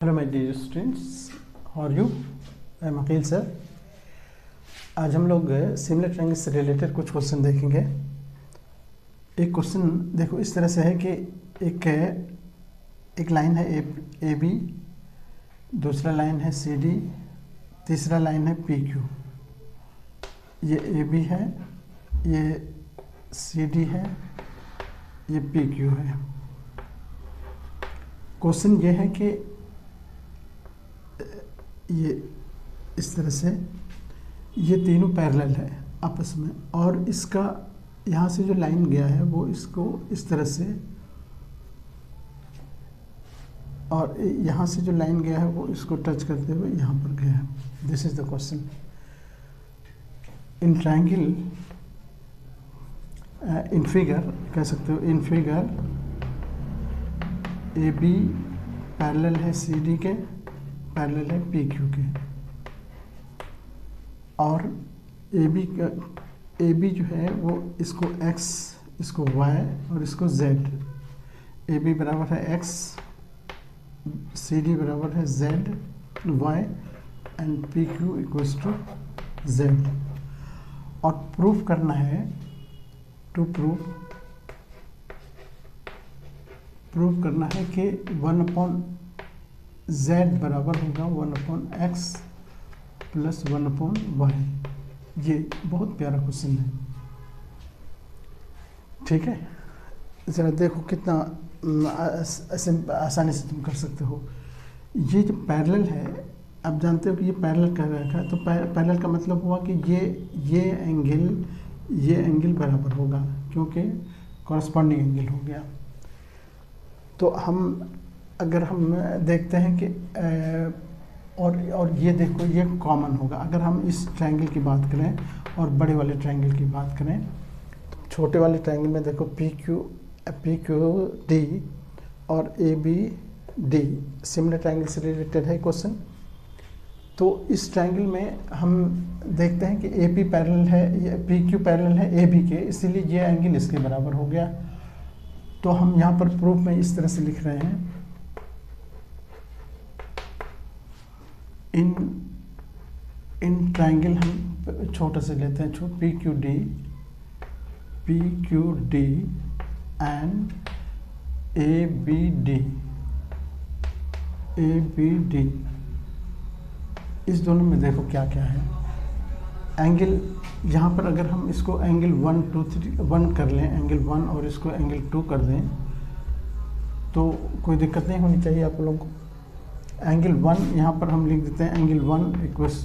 Hello my dear students, how are you? I am Akeel sir. आज हम लोग similar triangle से रिलेटेड कुछ क्वेश्चन देखेंगे। एक क्वेश्चन देखो इस तरह से है कि एक लाइन है ए बी, दूसरा लाइन है सी डी, तीसरा लाइन है पी क्यू। ये ए बी है, ये सी डी है, ये पी क्यू है। क्वेश्चन ये है कि ये इस तरह से ये तीनों पैरेलल है आपस में, और इसका यहाँ से जो लाइन गया है वो इसको इस तरह से, और यहाँ से जो लाइन गया है वो इसको टच करते हुए यहाँ पर गया है। This is the question. In triangle, in figure कह सकते हो, in figure A B parallel है सी डी के, पैरेलल है पी क्यू के, और ए बी जो है वो इसको x, इसको y और इसको z। ए बी बराबर है x, सी डी बराबर है z y and P Q equals to z। और प्रूफ करना है, टू प्रूफ करना है कि 1/z बराबर होगा 1/x प्लस 1/y। ये बहुत प्यारा क्वेश्चन है, ठीक है। ज़रा देखो कितना आसानी से तुम कर सकते हो। ये जो पैरेलल है, आप जानते हो कि ये पैरेलल कर रखा है, तो पैरेलल का मतलब हुआ कि ये एंगल बराबर होगा, क्योंकि कॉरस्पॉन्डिंग एंगल हो गया। तो अगर हम देखते हैं कि और ये देखो, ये कॉमन होगा। अगर हम इस ट्रायंगल की बात करें और बड़े वाले ट्रायंगल की बात करें, तो छोटे वाले ट्रायंगल में देखो पी क्यू डी और A B D similar triangle से रिलेटेड है क्वेश्चन। तो इस ट्रायंगल में हम देखते हैं कि ए पी पैरेलल है, पी क्यू पैरेलल है ए बी के, इसीलिए ये एंगल इसके बराबर हो गया। तो हम यहाँ पर प्रूफ में इस तरह से लिख रहे हैं, इन ट्रायंगल हम छोटा से लेते हैं, P Q D and A B D, इस दोनों में देखो क्या क्या है एंगल। यहाँ पर अगर हम इसको एंगल 1 2 3 1 कर लें, एंगल 1, और इसको एंगल 2 कर दें, तो कोई दिक्कत नहीं होनी चाहिए आप लोगों को। एंगल 1 यहाँ पर हम लिख देते हैं, एंगल 1 इक्वल्स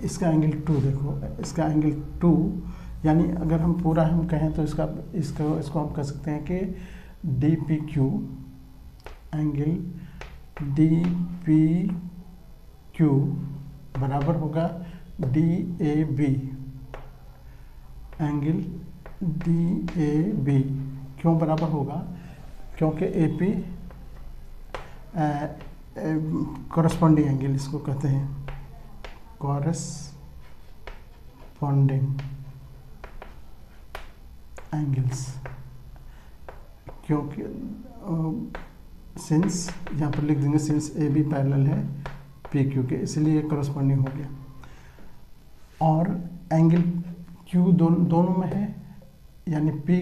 इसका एंगल 2, देखो इसका एंगल 2, यानी अगर हम पूरा हम कहें तो इसको हम कह सकते हैं कि D P Q angle D P Q बराबर होगा D A B angle D A B. क्यों बराबर होगा? क्योंकि ए पी कॉरस्पॉन्डिंग एंगल इसको कहते हैं, कॉरस्पॉन्डिंग एंगल्स, क्योंकि सिंस यहाँ पर लिख देंगे, सिंस ए बी पैरेलल है पी क्यू के, इसलिए कॉरस्पॉन्डिंग हो गया। और एंगल क्यू दोनों में है, यानी P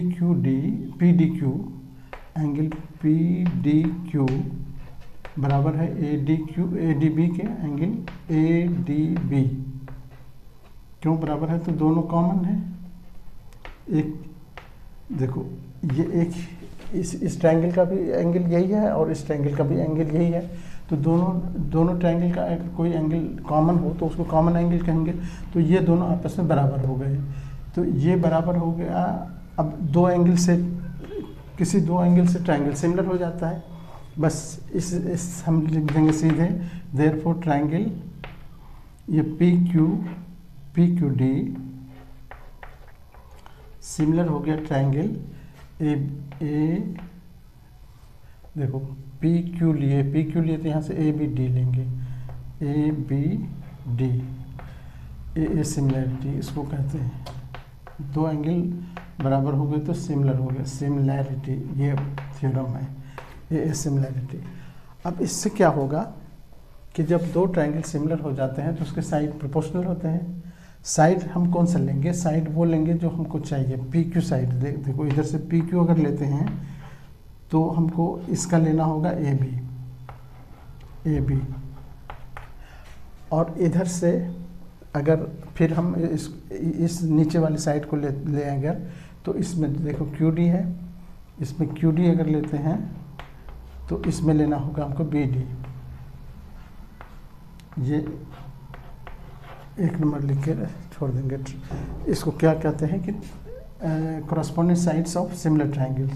D Q angle P D Q बराबर है ए डी बी के एंगल ए डी बी। क्यों बराबर है? तो दोनों कॉमन है। एक देखो, ये एक इस ट्रायंगल का भी एंगल यही है और इस ट्रायंगल का भी एंगल यही है, तो दोनों ट्रायंगल का अगर कोई एंगल कॉमन हो तो उसको कॉमन एंगल कहेंगे। तो ये दोनों आपस में बराबर हो गए, तो ये बराबर हो गया। अब किसी दो एंगल से ट्रायंगल सिमिलर हो जाता है, बस इस हम लिख देंगे सीधे, देयरफॉर ट्रायंगल, ये पी क्यू डी सिमिलर हो गया ट्रायंगल ए देखो पी क्यू लिए तो यहाँ से ए बी डी लेंगे, A B D, A similarity इसको कहते हैं। दो एंगल बराबर हो गए तो सिमिलर हो गया, सिमिलैरिटी, ये थ्योरम है, ये सिमिलैरिटी। अब इससे क्या होगा कि जब दो ट्रायंगल सिमिलर हो जाते हैं तो उसके साइड प्रोपोर्शनल होते हैं। साइड हम कौन सा लेंगे? साइड वो लेंगे जो हमको चाहिए, पी क्यू साइड। देखो इधर से पी क्यू अगर लेते हैं तो हमको इसका लेना होगा ए बी, और इधर से अगर फिर हम इस नीचे वाली साइड को ले अगर, तो इसमें देखो क्यू डी है, इसमें क्यू डी अगर लेते हैं तो इसमें लेना होगा हमको बी डी। ये एक नंबर लिख के छोड़ देंगे। इसको क्या कहते हैं कि corresponding sides of similar triangles,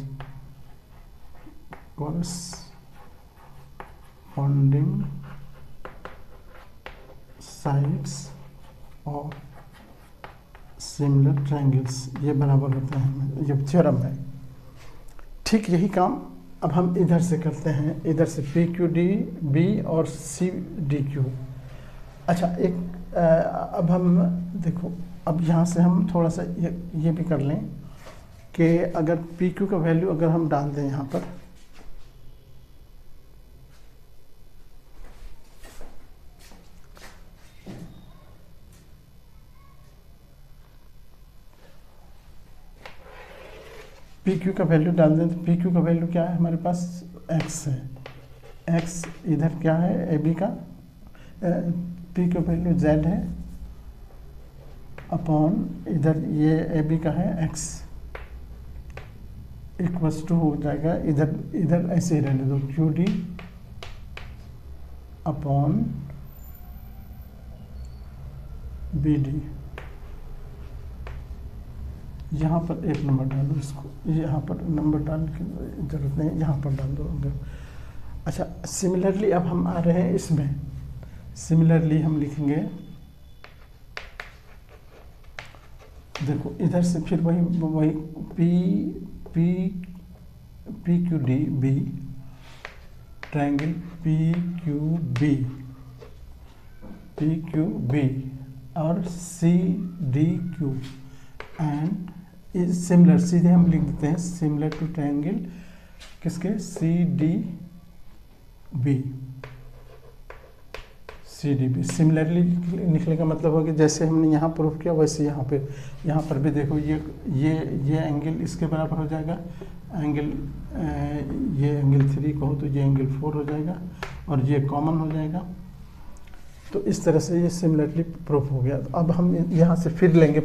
corresponding sides of similar triangles, ये बराबर होता है, ये थ्योरम है। ठीक यही काम अब हम इधर से करते हैं, इधर से पी क्यू डी बी और सी डी क्यू। अच्छा एक अब हम देखो, अब यहाँ से हम थोड़ा सा ये भी कर लें कि अगर पी क्यू का वैल्यू अगर हम डाल दें यहाँ पर, पी क्यू का वैल्यू डाल दें तो पी क्यू का वैल्यू क्या है हमारे पास? एक्स है। एक्स इधर क्या है? ए बी का पी का वैल्यू जेड है अपॉन इधर ये ए बी का है एक्स, इक्वल्स टू हो जाएगा इधर ऐसे ही रहने दो, Q D upon B D. यहाँ पर एक नंबर डालो, इसको यहाँ पर नंबर डालने की जरूरत नहीं, यहाँ पर डाल दो अगर। अच्छा सिमिलरली अब हम आ रहे हैं इसमें, सिमिलरली हम लिखेंगे, देखो इधर से फिर वही P Q D B, triangle P Q B और C D Q and is similar, सीधे हम लिख देते हैं सिमिलर टू ट्रायंगल किसके? C D B. सिमिलरली लिखने का मतलब हो कि जैसे हमने यहाँ प्रूफ किया वैसे यहाँ पर भी देखो ये एंगल इसके बराबर हो जाएगा, एंगल ये एंगल 3 कहो तो ये एंगल 4 हो जाएगा और ये कॉमन हो जाएगा। तो इस तरह से ये सिमिलरली प्रूफ हो गया। तो अब हम यहाँ से फिर लेंगे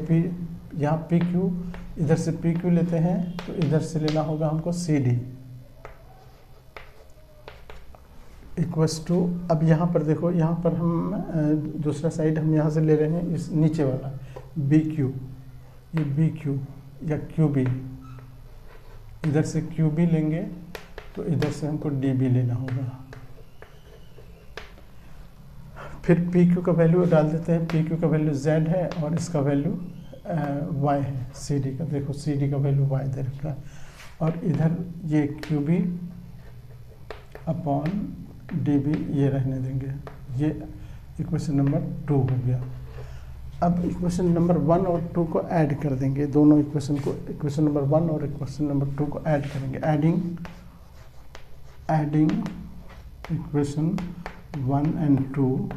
यहाँ पी क्यू, इधर से पी क्यू लेते हैं तो इधर से लेना होगा हमको सी डी इक्वल्स टू, अब यहाँ पर देखो यहाँ पर हम दूसरा साइड हम यहाँ से ले रहे हैं इस नीचे वाला बी क्यू, ये बी क्यू या क्यू बी, इधर से क्यू बी लेंगे तो इधर से हमको डी बी लेना होगा। फिर पी क्यू का वैल्यू डाल देते हैं, पी क्यू का वैल्यू जेड है और इसका वैल्यू वाई है, सी डी का देखो सी डी का वैल्यू वाई दे रखा है, और इधर ये Q B upon D B ये रहने देंगे। ये इक्वेशन नंबर 2 हो गया। अब इक्वेशन नंबर 1 और 2 को ऐड कर देंगे, दोनों इक्वेशन को, इक्वेशन नंबर 1 और इक्वेशन नंबर 2 को ऐड करेंगे। एडिंग इक्वेशन 1 एंड 2,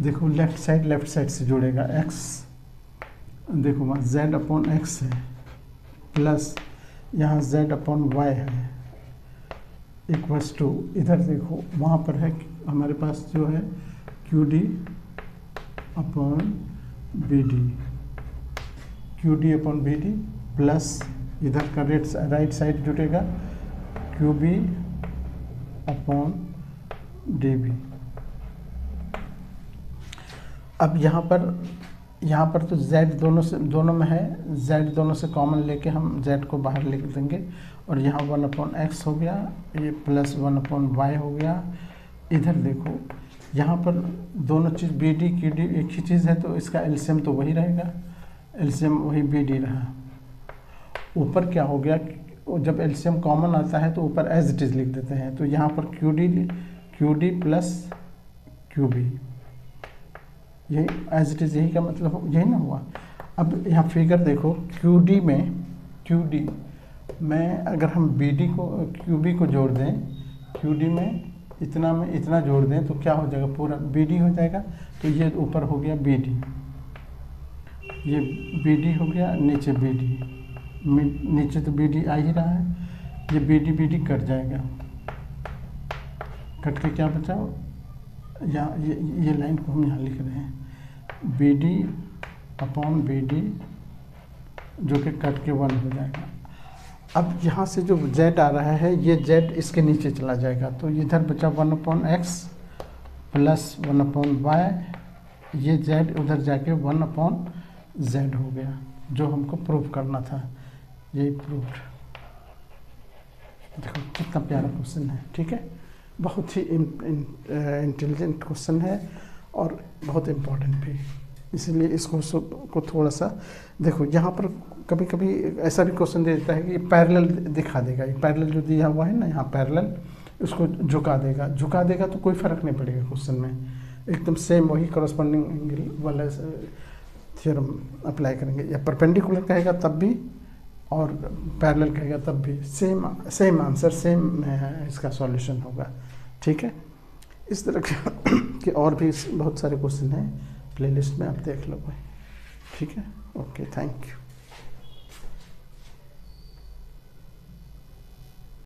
देखो लेफ्ट साइड से जुड़ेगा, x देखो वहाँ z अपॉन एक्स है प्लस यहाँ z अपॉन वाई है इक्वल्स टू, इधर देखो वहाँ पर है हमारे पास जो है Q D upon B D plus इधर का राइट साइड जुटेगा Q B upon D B. अब यहाँ पर तो z दोनों में है, z दोनों से कॉमन लेके हम z को बाहर लिख देंगे और यहाँ 1/x हो गया, ये प्लस 1/y हो गया। इधर देखो यहाँ पर दोनों चीज़ बी डी क्यू डी एक ही चीज़ है तो इसका एलसीएम तो वही रहेगा, एलसीएम वही बी डी रहा। ऊपर क्या हो गया, जब एलसीएम कॉमन आता है तो ऊपर एज इट इज़ लिख देते हैं, तो यहाँ पर Q D plus Q B, यही एज इट इज़, यही का मतलब यही ना हुआ। अब यहाँ फिगर देखो क्यू डी में अगर हम बी डी को क्यू बी को जोड़ दें, क्यू डी में इतना में इतना जोड़ दें तो क्या हो जाएगा, पूरा BD हो जाएगा। तो ये ऊपर हो गया BD, ये BD हो गया, नीचे BD, नीचे तो BD आ ही रहा है, ये BD कट जाएगा, कट के क्या बचा, यहाँ ये लाइन को हम यहाँ लिख रहे हैं BD/BD, जो कि कट के 1 हो जाएगा। अब यहाँ से जो Z आ रहा है, ये Z इसके नीचे चला जाएगा, तो इधर बचा 1/x प्लस 1/y, ये Z उधर जाके 1/z हो गया, जो हमको प्रूव करना था, यही प्रूव्ड। देखो कितना प्यारा क्वेश्चन है, ठीक है, बहुत ही इंटेलिजेंट क्वेश्चन है और बहुत इम्पोर्टेंट भी, इसलिए इसको को थोड़ा सा देखो। यहाँ पर कभी कभी ऐसा भी क्वेश्चन दे देता है कि पैरेलल दिखा देगा, ये पैरेलल जो दिया हुआ है ना यहाँ पैरेलल, उसको झुका देगा तो कोई फ़र्क नहीं पड़ेगा क्वेश्चन में, एकदम सेम वही कॉरस्पॉन्डिंग एंगल वाला थ्योरम अप्लाई करेंगे। या परपेंडिकुलर कहेगा तब भी और पैरेलल कहेगा तब भी सेम आंसर, सेम इसका सॉल्यूशन होगा, ठीक है। इस तरह के और भी बहुत सारे क्वेश्चन हैं, प्लेलिस्ट में आप देख लो भाई, ठीक है। Okay, thank you.